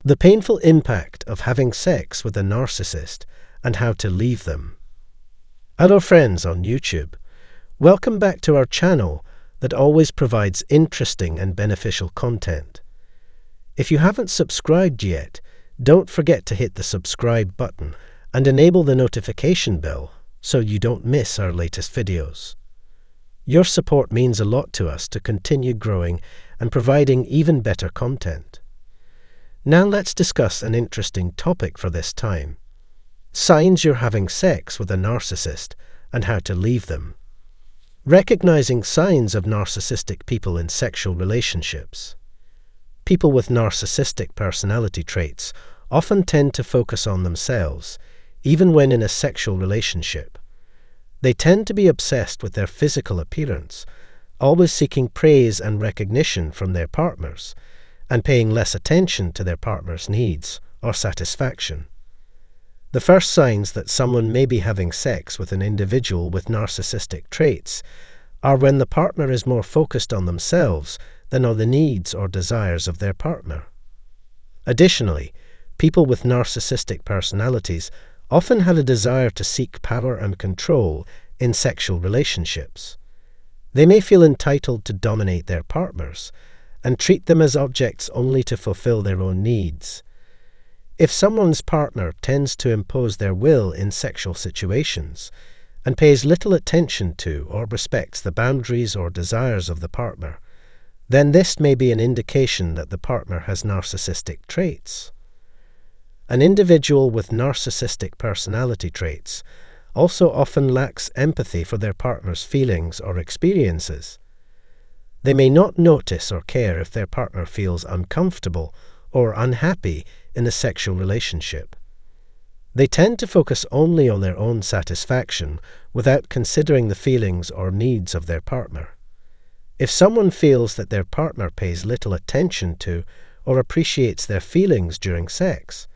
The painful impact of having sex with a narcissist and how to leave them. Hello friends on YouTube. Welcome back to our channel that always provides interesting and beneficial content. If you haven't subscribed yet, don't forget to hit the subscribe button and enable the notification bell so you don't miss our latest videos. Your support means a lot to us to continue growing and providing even better content. Now let's discuss an interesting topic for this time. Signs you're having sex with a narcissist and how to leave them. Recognizing signs of narcissistic people in sexual relationships. People with narcissistic personality traits often tend to focus on themselves, even when in a sexual relationship. They tend to be obsessed with their physical appearance, always seeking praise and recognition from their partners, and paying less attention to their partner's needs or satisfaction. The first signs that someone may be having sex with an individual with narcissistic traits are when the partner is more focused on themselves than on the needs or desires of their partner. Additionally, people with narcissistic personalities often have a desire to seek power and control in sexual relationships. They may feel entitled to dominate their partners and treat them as objects only to fulfill their own needs. If someone's partner tends to impose their will in sexual situations and pays little attention to or respects the boundaries or desires of the partner, then this may be an indication that the partner has narcissistic traits. An individual with narcissistic personality traits also often lacks empathy for their partner's feelings or experiences. They may not notice or care if their partner feels uncomfortable or unhappy in a sexual relationship. They tend to focus only on their own satisfaction without considering the feelings or needs of their partner. If someone feels that their partner pays little attention to or appreciates their feelings during sex,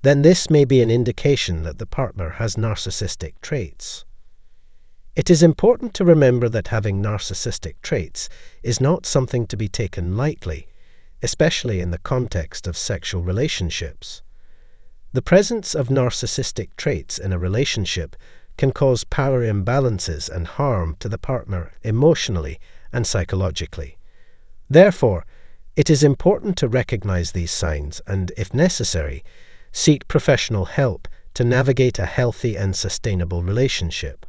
then this may be an indication that the partner has narcissistic traits. It is important to remember that having narcissistic traits is not something to be taken lightly, especially in the context of sexual relationships. The presence of narcissistic traits in a relationship can cause power imbalances and harm to the partner emotionally and psychologically. Therefore, it is important to recognize these signs and, if necessary, seek professional help to navigate a healthy and sustainable relationship.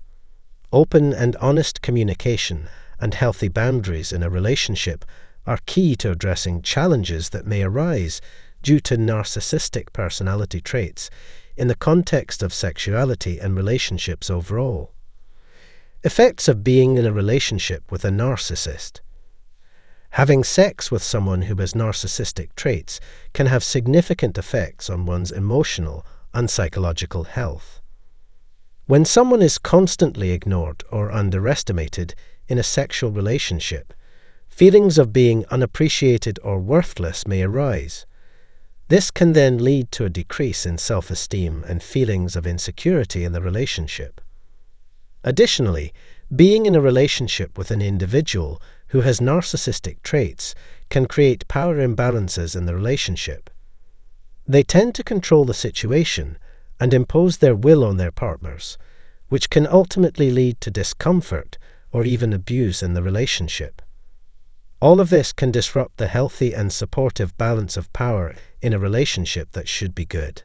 Open and honest communication and healthy boundaries in a relationship are key to addressing challenges that may arise due to narcissistic personality traits in the context of sexuality and relationships overall. Effects of being in a relationship with a narcissist. Having sex with someone who has narcissistic traits can have significant effects on one's emotional and psychological health. When someone is constantly ignored or underestimated in a sexual relationship, feelings of being unappreciated or worthless may arise. This can then lead to a decrease in self-esteem and feelings of insecurity in the relationship. Additionally, being in a relationship with an individual who has narcissistic traits can create power imbalances in the relationship. They tend to control the situation and impose their will on their partners, which can ultimately lead to discomfort or even abuse in the relationship. All of this can disrupt the healthy and supportive balance of power in a relationship that should be good.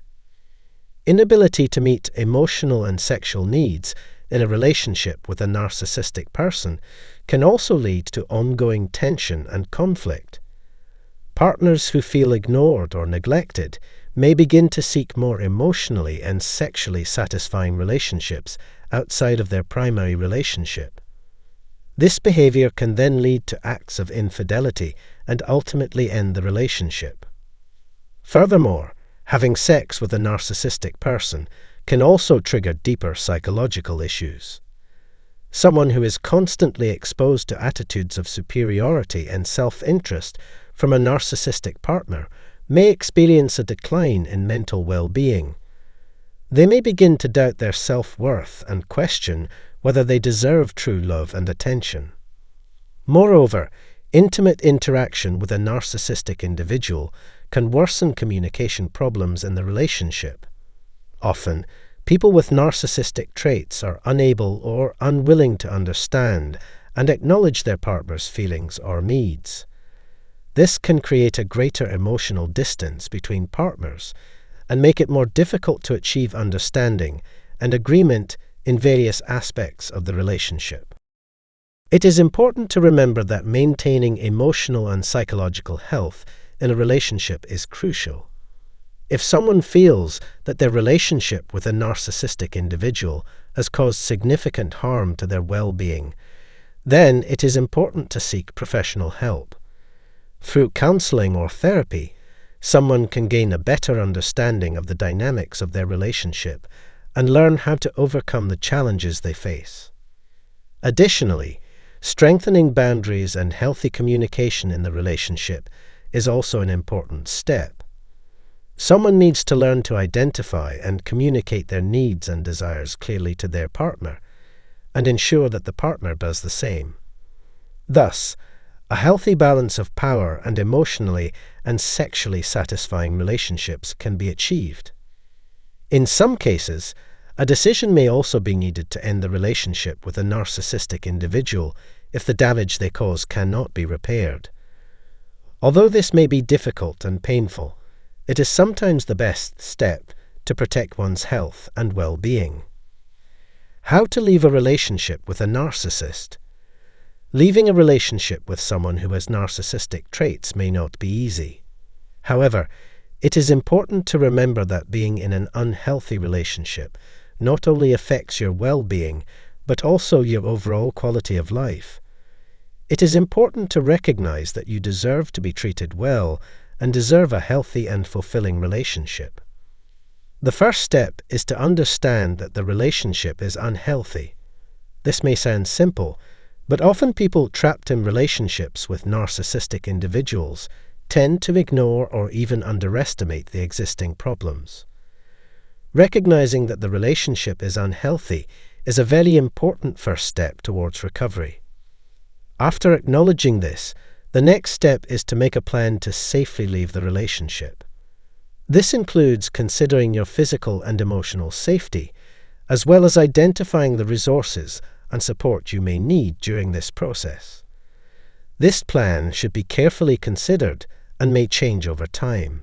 Inability to meet emotional and sexual needs in a relationship with a narcissistic person can also lead to ongoing tension and conflict. Partners who feel ignored or neglected may begin to seek more emotionally and sexually satisfying relationships outside of their primary relationship. This behavior can then lead to acts of infidelity and ultimately end the relationship. Furthermore, having sex with a narcissistic person can also trigger deeper psychological issues. Someone who is constantly exposed to attitudes of superiority and self-interest from a narcissistic partner may experience a decline in mental well-being. They may begin to doubt their self-worth and question whether they deserve true love and attention. Moreover, intimate interaction with a narcissistic individual can worsen communication problems in the relationship. Often, people with narcissistic traits are unable or unwilling to understand and acknowledge their partner's feelings or needs. This can create a greater emotional distance between partners and make it more difficult to achieve understanding and agreement in various aspects of the relationship. It is important to remember that maintaining emotional and psychological health in a relationship is crucial. If someone feels that their relationship with a narcissistic individual has caused significant harm to their well-being, then it is important to seek professional help. Through counseling or therapy, someone can gain a better understanding of the dynamics of their relationship and learn how to overcome the challenges they face. Additionally, strengthening boundaries and healthy communication in the relationship is also an important step. Someone needs to learn to identify and communicate their needs and desires clearly to their partner, and ensure that the partner does the same. Thus, a healthy balance of power and emotionally and sexually satisfying relationships can be achieved. In some cases, a decision may also be needed to end the relationship with a narcissistic individual if the damage they cause cannot be repaired. Although this may be difficult and painful, it is sometimes the best step to protect one's health and well-being. How to leave a relationship with a narcissist? Leaving a relationship with someone who has narcissistic traits may not be easy. However, it is important to remember that being in an unhealthy relationship not only affects your well-being, but also your overall quality of life. It is important to recognize that you deserve to be treated well and deserve a healthy and fulfilling relationship. The first step is to understand that the relationship is unhealthy. This may sound simple, but often people trapped in relationships with narcissistic individuals tend to ignore or even underestimate the existing problems. Recognizing that the relationship is unhealthy is a very important first step towards recovery. After acknowledging this, the next step is to make a plan to safely leave the relationship. This includes considering your physical and emotional safety, as well as identifying the resources and support you may need during this process. This plan should be carefully considered and may change over time.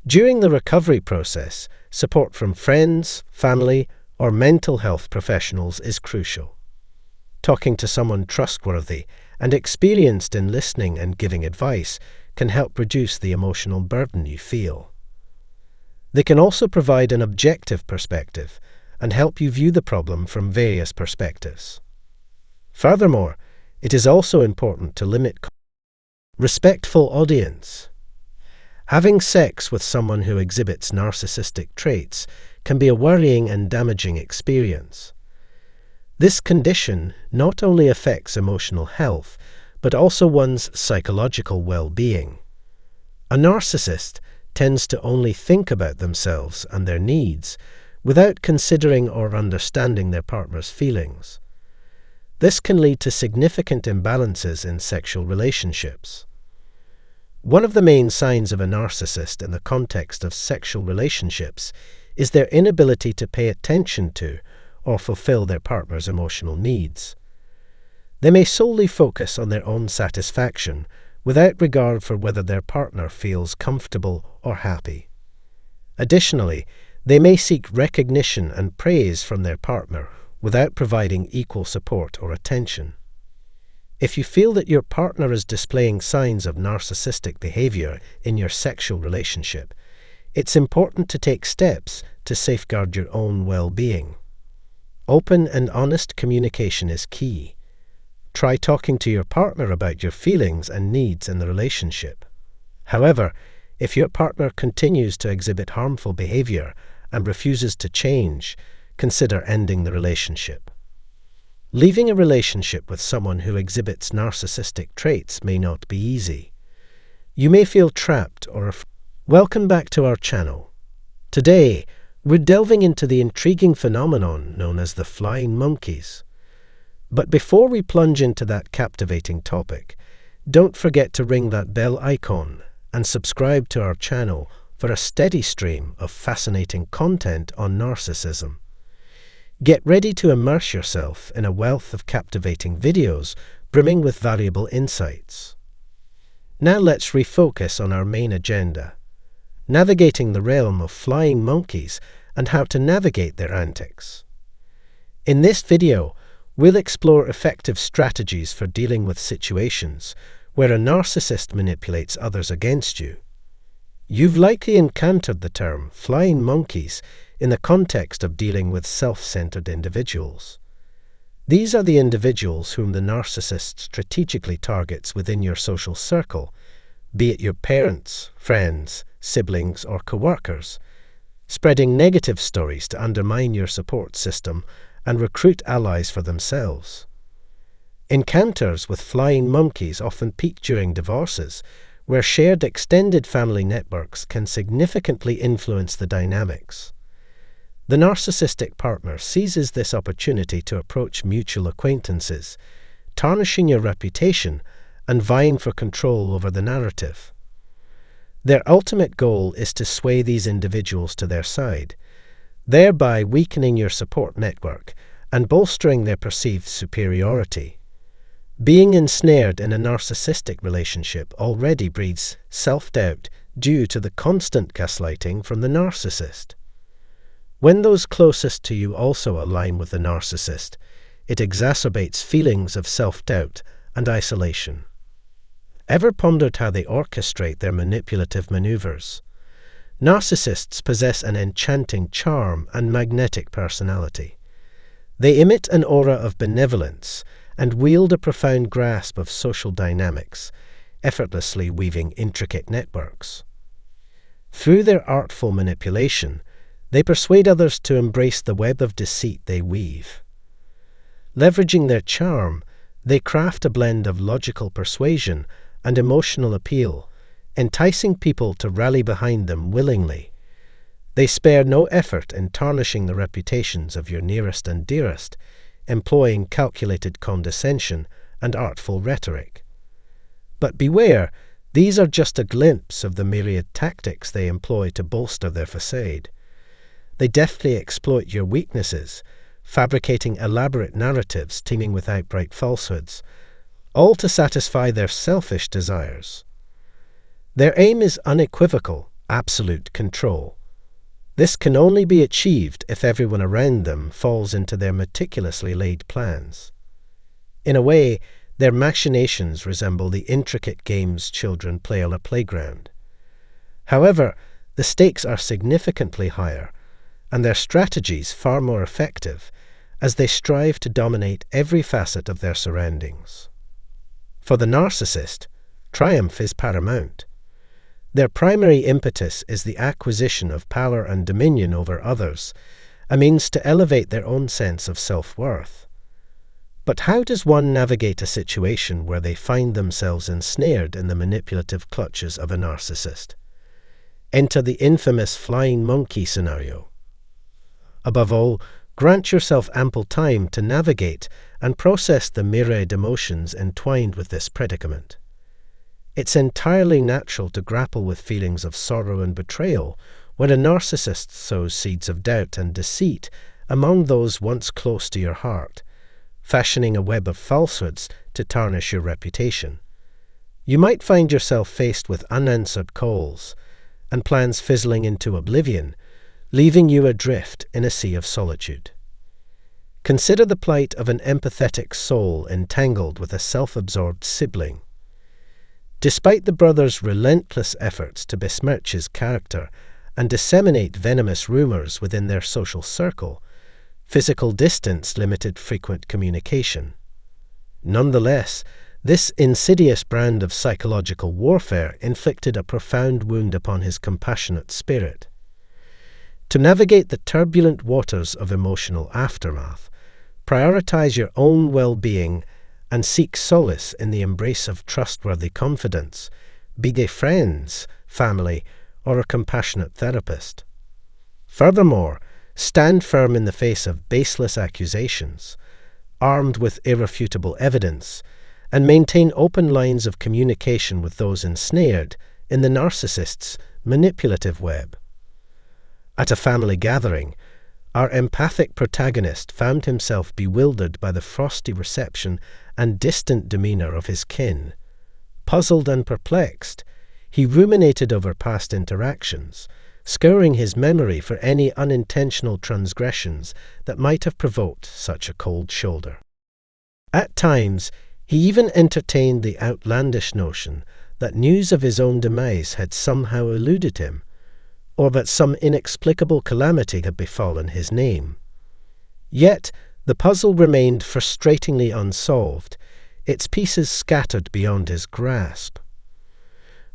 During the recovery process, support from friends, family, or mental health professionals is crucial. Talking to someone trustworthy and experienced in listening and giving advice can help reduce the emotional burden you feel. They can also provide an objective perspective and help you view the problem from various perspectives. Furthermore, it is also important to limit respectful audience. Having sex with someone who exhibits narcissistic traits can be a worrying and damaging experience. This condition not only affects emotional health, but also one's psychological well-being. A narcissist tends to only think about themselves and their needs, without considering or understanding their partner's feelings. This can lead to significant imbalances in sexual relationships. One of the main signs of a narcissist in the context of sexual relationships is their inability to pay attention to or fulfill their partner's emotional needs. They may solely focus on their own satisfaction without regard for whether their partner feels comfortable or happy. Additionally, they may seek recognition and praise from their partner without providing equal support or attention. If you feel that your partner is displaying signs of narcissistic behavior in your sexual relationship, it's important to take steps to safeguard your own well-being. Open and honest communication is key. Try talking to your partner about your feelings and needs in the relationship. However, if your partner continues to exhibit harmful behavior and refuses to change, consider ending the relationship. Leaving a relationship with someone who exhibits narcissistic traits may not be easy. You may feel trapped or afraid. Welcome back to our channel. Today, we're delving into the intriguing phenomenon known as the flying monkeys. But before we plunge into that captivating topic, don't forget to ring that bell icon and subscribe to our channel for a steady stream of fascinating content on narcissism. Get ready to immerse yourself in a wealth of captivating videos brimming with valuable insights. Now let's refocus on our main agenda, navigating the realm of flying monkeys and how to navigate their antics. In this video, we'll explore effective strategies for dealing with situations where a narcissist manipulates others against you. You've likely encountered the term flying monkeys in the context of dealing with self-centered individuals. These are the individuals whom the narcissist strategically targets within your social circle, be it your parents, friends, siblings, or co-workers, spreading negative stories to undermine your support system and recruit allies for themselves. Encounters with flying monkeys often peak during divorces, where shared extended family networks can significantly influence the dynamics. The narcissistic partner seizes this opportunity to approach mutual acquaintances, tarnishing your reputation and vying for control over the narrative. Their ultimate goal is to sway these individuals to their side, thereby weakening your support network and bolstering their perceived superiority. Being ensnared in a narcissistic relationship already breeds self-doubt due to the constant gaslighting from the narcissist. When those closest to you also align with the narcissist, it exacerbates feelings of self-doubt and isolation. Ever pondered how they orchestrate their manipulative maneuvers? Narcissists possess an enchanting charm and magnetic personality. They emit an aura of benevolence and wield a profound grasp of social dynamics, effortlessly weaving intricate networks. Through their artful manipulation, they persuade others to embrace the web of deceit they weave. Leveraging their charm, they craft a blend of logical persuasion and emotional appeal, enticing people to rally behind them willingly. They spare no effort in tarnishing the reputations of your nearest and dearest, employing calculated condescension and artful rhetoric. But beware, these are just a glimpse of the myriad tactics they employ to bolster their facade. They deftly exploit your weaknesses, fabricating elaborate narratives teeming with outright falsehoods, all to satisfy their selfish desires. Their aim is unequivocal, absolute control. This can only be achieved if everyone around them falls into their meticulously laid plans. In a way, their machinations resemble the intricate games children play on a playground. However, the stakes are significantly higher, and their strategies far more effective, as they strive to dominate every facet of their surroundings. For the narcissist, triumph is paramount. Their primary impetus is the acquisition of power and dominion over others, a means to elevate their own sense of self-worth. But how does one navigate a situation where they find themselves ensnared in the manipulative clutches of a narcissist? Enter the infamous flying monkey scenario. Above all, grant yourself ample time to navigate and process the myriad emotions entwined with this predicament. It's entirely natural to grapple with feelings of sorrow and betrayal when a narcissist sows seeds of doubt and deceit among those once close to your heart, fashioning a web of falsehoods to tarnish your reputation. You might find yourself faced with unanswered calls and plans fizzling into oblivion, leaving you adrift in a sea of solitude. Consider the plight of an empathetic soul entangled with a self-absorbed sibling. Despite the brother's relentless efforts to besmirch his character and disseminate venomous rumors within their social circle, physical distance limited frequent communication. Nonetheless, this insidious brand of psychological warfare inflicted a profound wound upon his compassionate spirit. To navigate the turbulent waters of emotional aftermath, prioritize your own well-being and seek solace in the embrace of trustworthy confidence, be they friends, family, or a compassionate therapist. Furthermore, stand firm in the face of baseless accusations, armed with irrefutable evidence, and maintain open lines of communication with those ensnared, in the narcissist's manipulative web. At a family gathering, our empathic protagonist found himself bewildered by the frosty reception and distant demeanor of his kin. Puzzled and perplexed, he ruminated over past interactions, scouring his memory for any unintentional transgressions that might have provoked such a cold shoulder. At times, he even entertained the outlandish notion that news of his own demise had somehow eluded him, or that some inexplicable calamity had befallen his name. Yet the puzzle remained frustratingly unsolved, its pieces scattered beyond his grasp.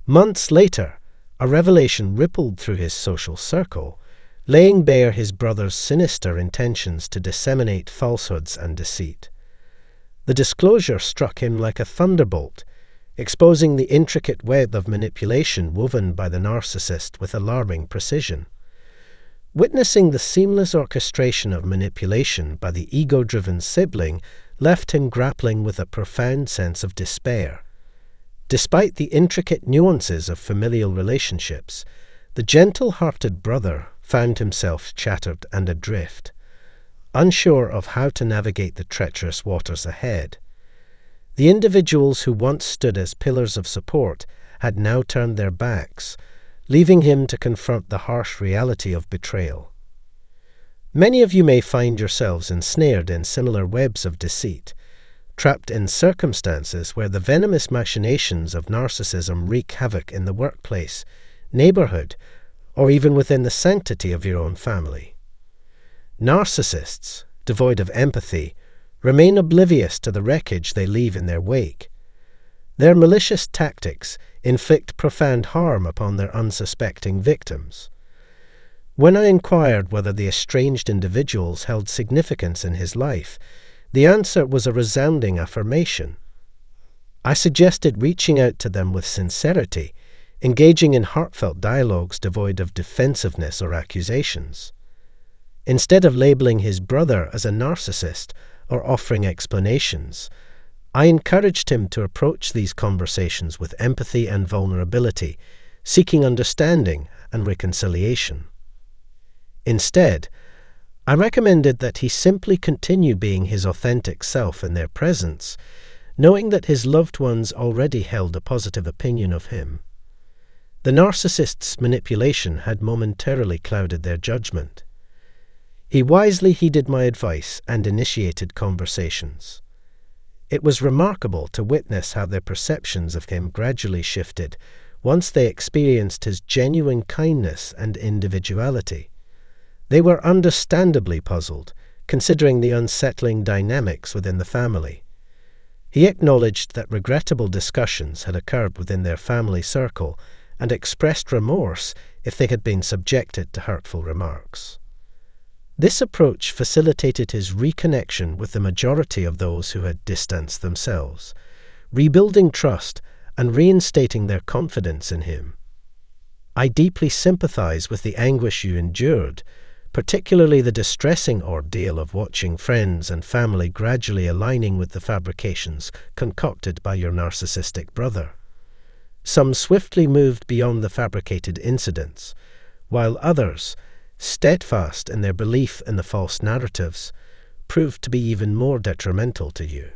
Months later, a revelation rippled through his social circle, laying bare his brother's sinister intentions to disseminate falsehoods and deceit. The disclosure struck him like a thunderbolt, exposing the intricate web of manipulation woven by the narcissist with alarming precision. Witnessing the seamless orchestration of manipulation by the ego-driven sibling left him grappling with a profound sense of despair. Despite the intricate nuances of familial relationships, the gentle-hearted brother found himself shattered and adrift, unsure of how to navigate the treacherous waters ahead. The individuals who once stood as pillars of support had now turned their backs, leaving him to confront the harsh reality of betrayal. Many of you may find yourselves ensnared in similar webs of deceit, trapped in circumstances where the venomous machinations of narcissism wreak havoc in the workplace, neighborhood, or even within the sanctity of your own family. Narcissists, devoid of empathy, remain oblivious to the wreckage they leave in their wake. Their malicious tactics inflict profound harm upon their unsuspecting victims. When I inquired whether the estranged individuals held significance in his life, the answer was a resounding affirmation. I suggested reaching out to them with sincerity, engaging in heartfelt dialogues devoid of defensiveness or accusations. Instead of labeling his brother as a narcissist or offering explanations, I encouraged him to approach these conversations with empathy and vulnerability, seeking understanding and reconciliation. Instead, I recommended that he simply continue being his authentic self in their presence, knowing that his loved ones already held a positive opinion of him. The narcissist's manipulation had momentarily clouded their judgment. He wisely heeded my advice and initiated conversations. It was remarkable to witness how their perceptions of him gradually shifted once they experienced his genuine kindness and individuality. They were understandably puzzled, considering the unsettling dynamics within the family. He acknowledged that regrettable discussions had occurred within their family circle and expressed remorse if they had been subjected to hurtful remarks. This approach facilitated his reconnection with the majority of those who had distanced themselves, rebuilding trust and reinstating their confidence in him. I deeply sympathize with the anguish you endured, particularly the distressing ordeal of watching friends and family gradually aligning with the fabrications concocted by your narcissistic brother. Some swiftly moved beyond the fabricated incidents, while others, steadfast in their belief in the false narratives, proved to be even more detrimental to you.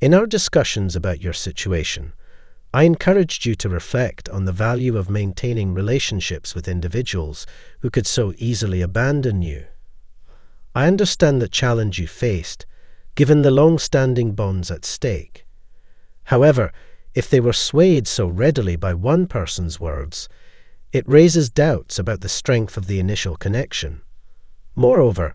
In our discussions about your situation, I encouraged you to reflect on the value of maintaining relationships with individuals who could so easily abandon you. I understand the challenge you faced, given the long-standing bonds at stake. However, if they were swayed so readily by one person's words, it raises doubts about the strength of the initial connection. Moreover,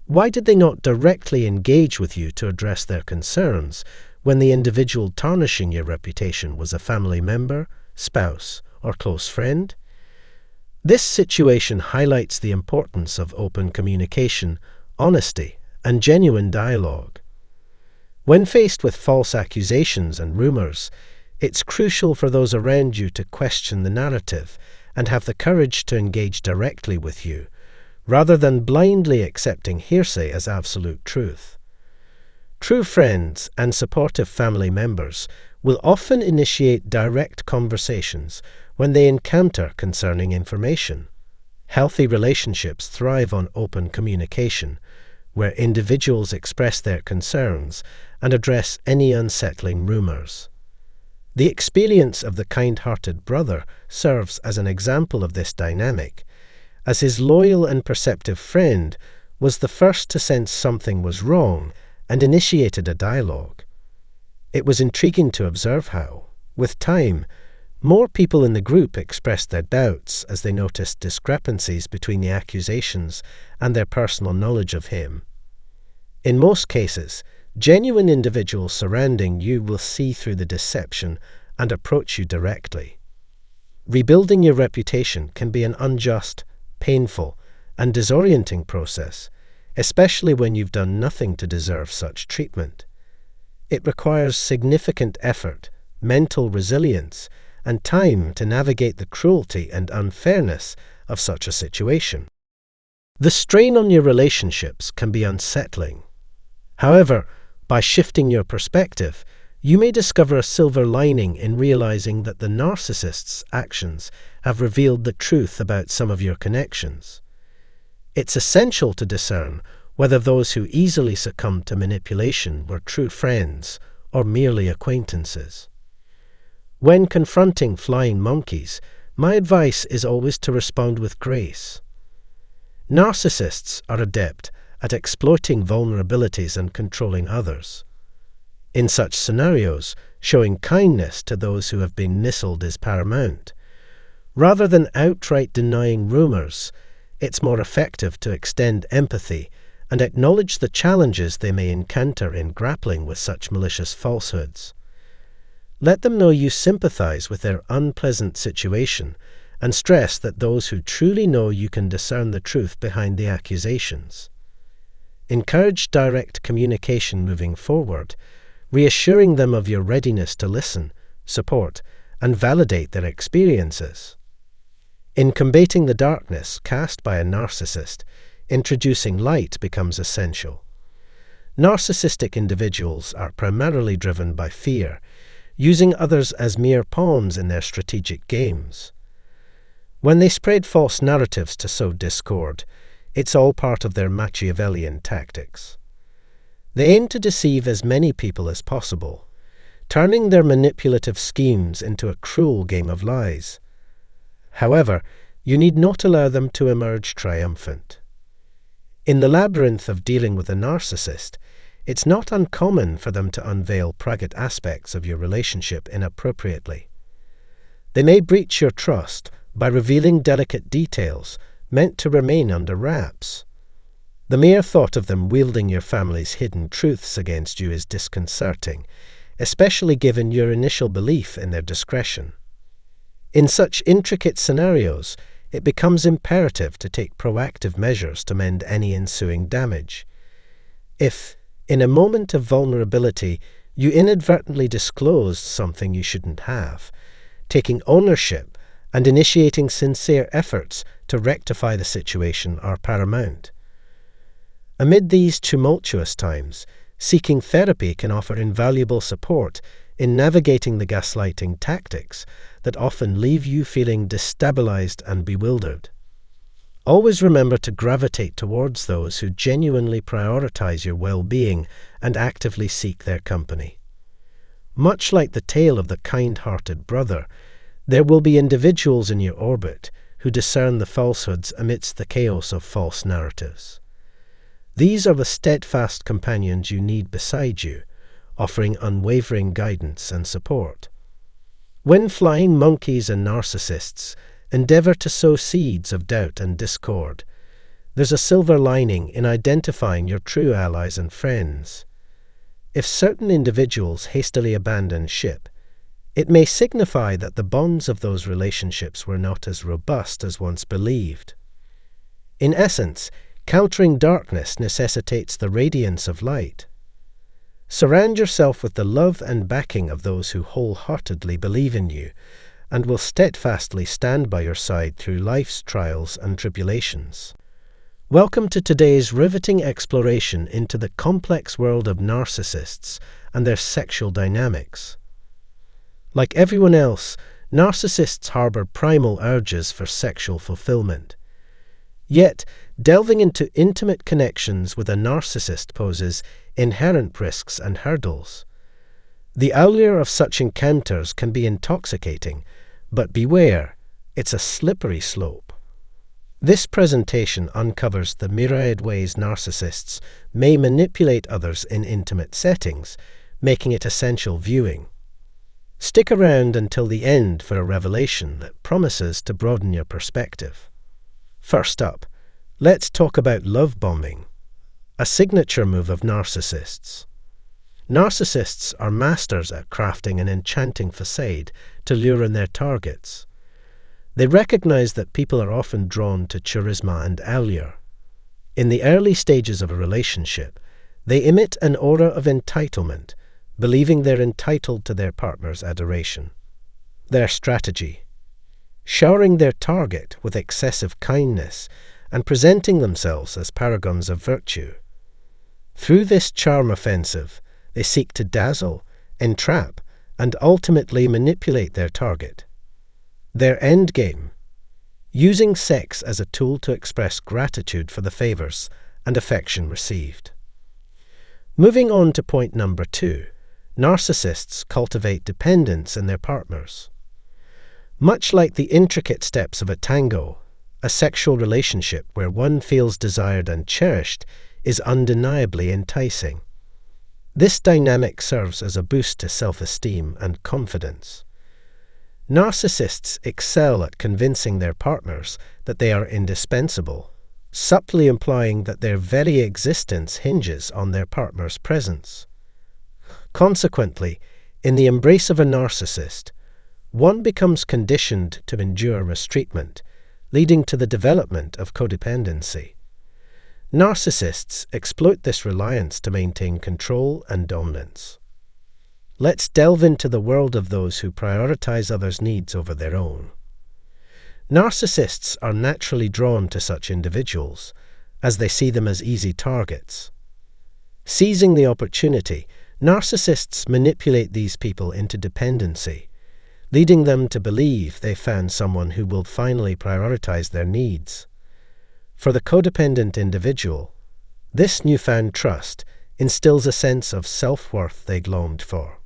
why did they not directly engage with you to address their concerns when the individual tarnishing your reputation was a family member, spouse, or close friend? This situation highlights the importance of open communication, honesty, and genuine dialogue. When faced with false accusations and rumors, it's crucial for those around you to question the narrative and have the courage to engage directly with you, rather than blindly accepting hearsay as absolute truth. True friends and supportive family members will often initiate direct conversations when they encounter concerning information. Healthy relationships thrive on open communication, where individuals express their concerns and address any unsettling rumors. The experience of the kind-hearted brother serves as an example of this dynamic, as his loyal and perceptive friend was the first to sense something was wrong and initiated a dialogue. It was intriguing to observe how, with time, more people in the group expressed their doubts as they noticed discrepancies between the accusations and their personal knowledge of him. In most cases, genuine individuals surrounding you will see through the deception and approach you directly. Rebuilding your reputation can be an unjust, painful, and disorienting process, especially when you've done nothing to deserve such treatment. It requires significant effort, mental resilience, and time to navigate the cruelty and unfairness of such a situation. The strain on your relationships can be unsettling. However, by shifting your perspective, you may discover a silver lining in realizing that the narcissist's actions have revealed the truth about some of your connections. It's essential to discern whether those who easily succumb to manipulation were true friends or merely acquaintances. When confronting flying monkeys, my advice is always to respond with grace. Narcissists are adept at exploiting vulnerabilities and controlling others. In such scenarios, showing kindness to those who have been nissled is paramount. Rather than outright denying rumors, it's more effective to extend empathy and acknowledge the challenges they may encounter in grappling with such malicious falsehoods. Let them know you sympathize with their unpleasant situation and stress that those who truly know you can discern the truth behind the accusations. Encourage direct communication moving forward, reassuring them of your readiness to listen, support, and validate their experiences. In combating the darkness cast by a narcissist, introducing light becomes essential. Narcissistic individuals are primarily driven by fear, using others as mere pawns in their strategic games. When they spread false narratives to sow discord, it's all part of their Machiavellian tactics. They aim to deceive as many people as possible, turning their manipulative schemes into a cruel game of lies. However, you need not allow them to emerge triumphant. In the labyrinth of dealing with a narcissist, it's not uncommon for them to unveil private aspects of your relationship inappropriately. They may breach your trust by revealing delicate details meant to remain under wraps. The mere thought of them wielding your family's hidden truths against you is disconcerting, especially given your initial belief in their discretion. In such intricate scenarios, it becomes imperative to take proactive measures to mend any ensuing damage. If, in a moment of vulnerability, you inadvertently disclosed something you shouldn't have, taking ownership and initiating sincere efforts to rectify the situation are paramount. Amid these tumultuous times, seeking therapy can offer invaluable support in navigating the gaslighting tactics that often leave you feeling destabilized and bewildered. Always remember to gravitate towards those who genuinely prioritize your well-being and actively seek their company. Much like the tale of the kind-hearted brother, there will be individuals in your orbit who discern the falsehoods amidst the chaos of false narratives. These are the steadfast companions you need beside you, offering unwavering guidance and support. When flying monkeys and narcissists endeavor to sow seeds of doubt and discord, there's a silver lining in identifying your true allies and friends. If certain individuals hastily abandon ship, it may signify that the bonds of those relationships were not as robust as once believed. In essence, countering darkness necessitates the radiance of light. Surround yourself with the love and backing of those who wholeheartedly believe in you and will steadfastly stand by your side through life's trials and tribulations. Welcome to today's riveting exploration into the complex world of narcissists and their sexual dynamics. Like everyone else, narcissists harbor primal urges for sexual fulfillment. Yet, delving into intimate connections with a narcissist poses inherent risks and hurdles. The allure of such encounters can be intoxicating, but beware, it's a slippery slope. This presentation uncovers the myriad ways narcissists may manipulate others in intimate settings, making it essential viewing. Stick around until the end for a revelation that promises to broaden your perspective. First up, let's talk about love bombing, a signature move of narcissists. Narcissists are masters at crafting an enchanting facade to lure in their targets. They recognize that people are often drawn to charisma and allure. In the early stages of a relationship, they emit an aura of entitlement, believing they're entitled to their partner's adoration. Their strategy: showering their target with excessive kindness and presenting themselves as paragons of virtue. Through this charm offensive, they seek to dazzle, entrap, and ultimately manipulate their target. Their endgame: using sex as a tool to express gratitude for the favors and affection received. Moving on to point number 2, narcissists cultivate dependence in their partners. Much like the intricate steps of a tango, a sexual relationship where one feels desired and cherished is undeniably enticing. This dynamic serves as a boost to self-esteem and confidence. Narcissists excel at convincing their partners that they are indispensable, subtly implying that their very existence hinges on their partner's presence. Consequently, in the embrace of a narcissist, one becomes conditioned to endure mistreatment, leading to the development of codependency. Narcissists exploit this reliance to maintain control and dominance. Let's delve into the world of those who prioritize others' needs over their own. Narcissists are naturally drawn to such individuals, as they see them as easy targets. Seizing the opportunity, narcissists manipulate these people into dependency, leading them to believe they found someone who will finally prioritize their needs. For the codependent individual, this newfound trust instills a sense of self-worth they longed for.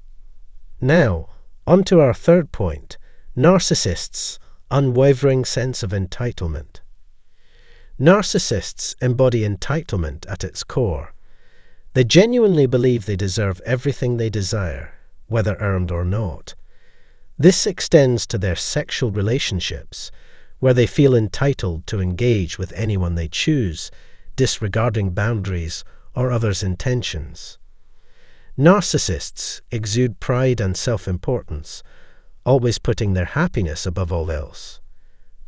Now, on to our third point, narcissists' unwavering sense of entitlement. Narcissists embody entitlement at its core. They genuinely believe they deserve everything they desire, whether earned or not. This extends to their sexual relationships, where they feel entitled to engage with anyone they choose, disregarding boundaries or others' intentions. Narcissists exude pride and self-importance, always putting their happiness above all else.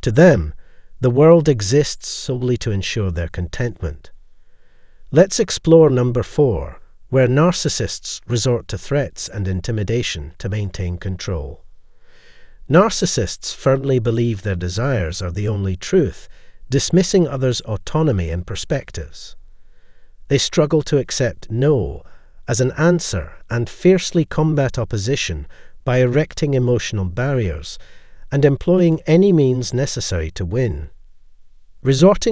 To them, the world exists solely to ensure their contentment. Let's explore number 4, where narcissists resort to threats and intimidation to maintain control. Narcissists firmly believe their desires are the only truth, dismissing others' autonomy and perspectives. They struggle to accept no as an answer and fiercely combat opposition by erecting emotional barriers and employing any means necessary to win. Resorting